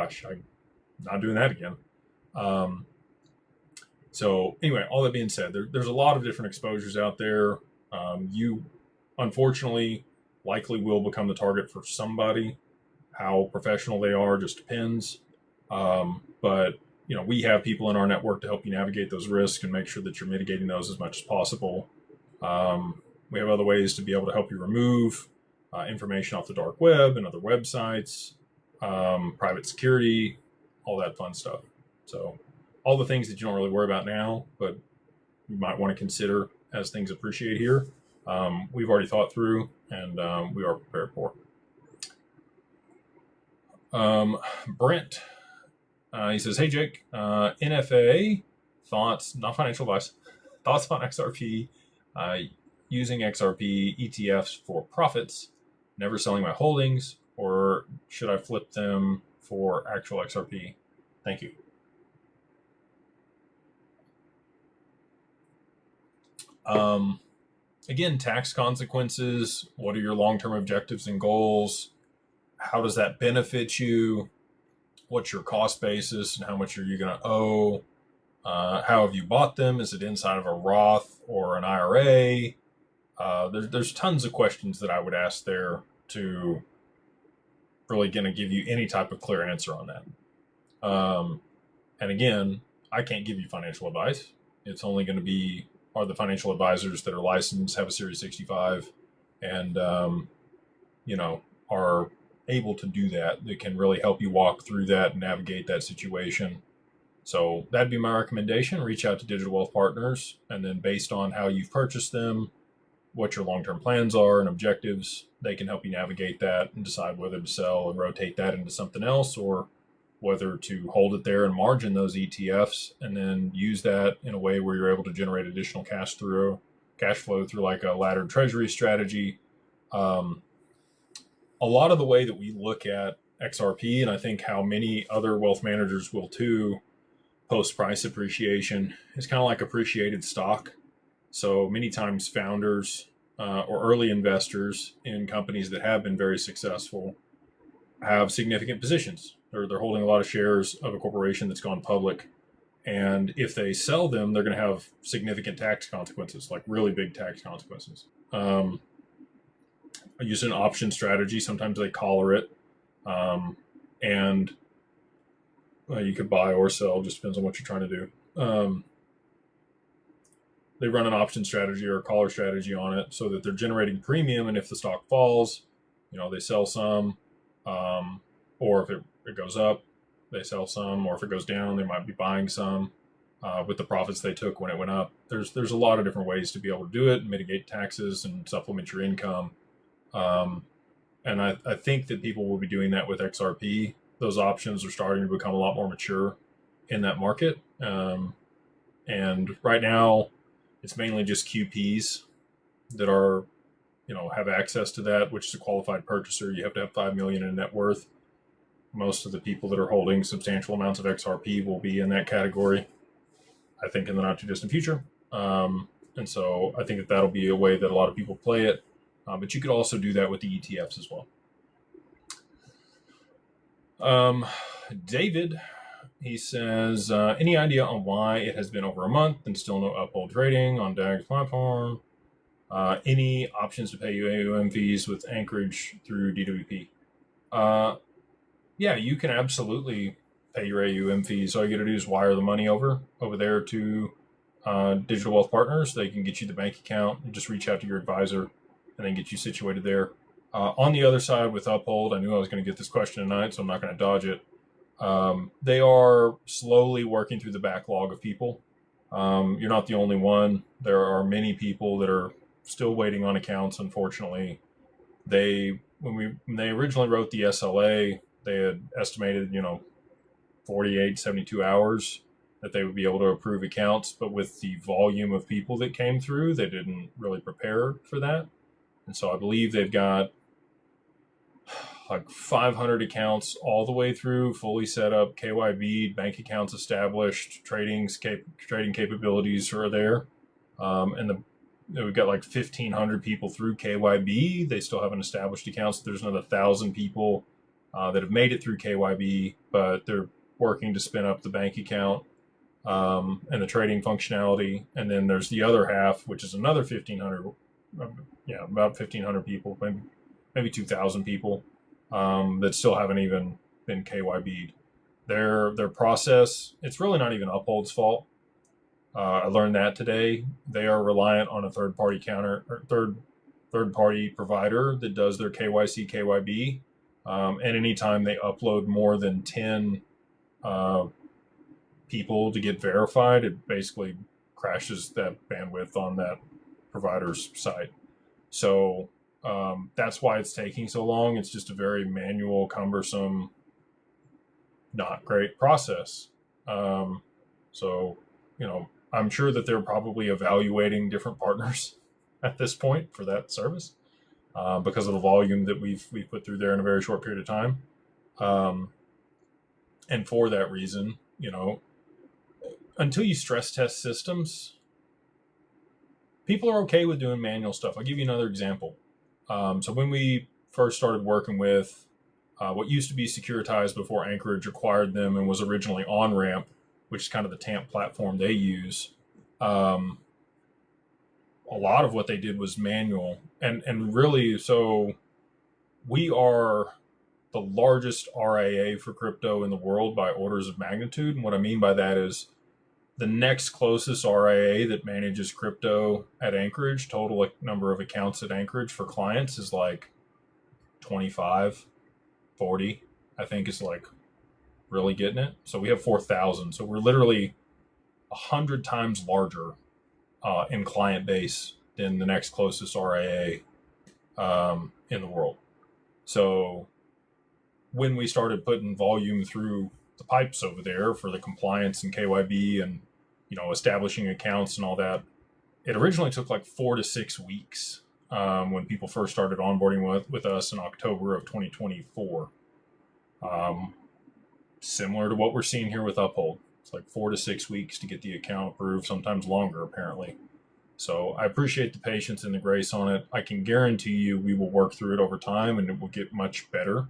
gosh, I'm not doing that again. So anyway, all that being said, there's a lot of different exposures out there. You unfortunately likely will become the target for somebody. How professional they are just depends. But we have people in our network to help you navigate those risks and make sure that you're mitigating those as much as possible. We have other ways to be able to help you remove information off the dark web and other websites, private security, all that fun stuff. So all the things that you don't really worry about now, but you might want to consider as things appreciate here, we've already thought through and we are prepared for. Brent, he says, hey, Jake, NFA thoughts, not financial advice, thoughts on XRP, using XRP ETFs for profits, never selling my holdings, or should I flip them for actual XRP? Thank you. Again, tax consequences. What are your long-term objectives and goals? How does that benefit you? What's your cost basis and how much are you going to owe? How have you bought them? Is it inside of a Roth or an IRA? There's tons of questions that I would ask there to really going to give you any type of clear answer on that. And again, I can't give you financial advice. It's only going to be are the financial advisors that are licensed, have a Series 65, and are able to do that. They can really help you walk through that and navigate that situation. So that'd be my recommendation. Reach out to Digital Wealth Partners, and then based on how you've purchased them, what your long-term plans are and objectives, they can help you navigate that and decide whether to sell and rotate that into something else, or whether to hold it there and margin those ETFs and then use that in a way where you're able to generate additional cash flow through like a laddered treasury strategy. A lot of the way that we look at XRP, and I think how many other wealth managers will too, post price appreciation, is kind of like appreciated stock. So many times founders or early investors in companies that have been very successful have significant positions. They're holding a lot of shares of a corporation that's gone public. And if they sell them, they're going to have significant tax consequences, like really big tax consequences. I use an option strategy. Sometimes they collar it. And you could buy or sell, just depends on what you're trying to do. They run an option strategy or a collar strategy on it so that they're generating premium. And if the stock falls, they sell some. Or if it goes up, they sell some, or if it goes down, they might be buying some with the profits they took when it went up. There's a lot of different ways to be able to do it, mitigate taxes and supplement your income. And I think that people will be doing that with XRP. Those options are starting to become a lot more mature in that market. And right now, it's mainly just QPs that are, have access to that, which is a qualified purchaser. You have to have 5 million in net worth. Most of the people that are holding substantial amounts of XRP will be in that category, I think, in the not too distant future. And so I think that that'll be a way that a lot of people play it. But you could also do that with the ETFs as well. David, he says, any idea on why it has been over a month and still no Uphold trading on DAG's platform? Any options to pay you AUM fees with Anchorage through DWP? Yeah, you can absolutely pay your AUM fees. All you got to do is wire the money over there to Digital Wealth Partners. They can get you the bank account and just reach out to your advisor and then get you situated there. On the other side with Uphold, I knew I was going to get this question tonight, so I'm not going to dodge it. They are slowly working through the backlog of people. You're not the only one. There are many people that are still waiting on accounts, unfortunately. When they originally wrote the SLA, they had estimated, 48, 72 hours that they would be able to approve accounts. But with the volume of people that came through, they didn't really prepare for that. And so I believe they've got like 500 accounts all the way through, fully set up, KYB, bank accounts established, trading capabilities are there. And we've got like 1,500 people through KYB. They still haven't established accounts. There's another 1,000 people that have made it through KYB, but they're working to spin up the bank account and the trading functionality. And then there's the other half, which is another 1,500, about 1,500 people, maybe 2,000 people that still haven't even been KYB'd. Their process, it's really not even Uphold's fault. I learned that today. They are reliant on a third party provider that does their KYC, KYB. And anytime they upload more than 10 people to get verified, it basically crashes that bandwidth on that provider's site. So that's why it's taking so long. It's just a very manual, cumbersome, not great process. So, I'm sure that they're probably evaluating different partners at this point for that service because of the volume that we've put through there in a very short period of time. And for that reason, until you stress test systems, people are okay with doing manual stuff. I'll give you another example. So when we first started working with what used to be Securitized before Anchorage acquired them and was originally OnRamp, which is kind of the TAMP platform they use, a lot of what they did was manual. And really, so we are the largest RIA for crypto in the world by orders of magnitude. And what I mean by that is the next closest RIA that manages crypto at Anchorage, total number of accounts at Anchorage for clients is like 25, 40, I think is like really getting it. So we have 4,000. So we're literally 100 times larger in client base than the next closest RIA in the world. So when we started putting volume through the pipes over there for the compliance and KYB and establishing accounts and all that, it originally took like 4 to 6 weeks when people first started onboarding with us in October of 2024. Similar to what we're seeing here with Uphold. It's like 4 to 6 weeks to get the account approved, sometimes longer apparently. So I appreciate the patience and the grace on it. I can guarantee you we will work through it over time and it will get much better.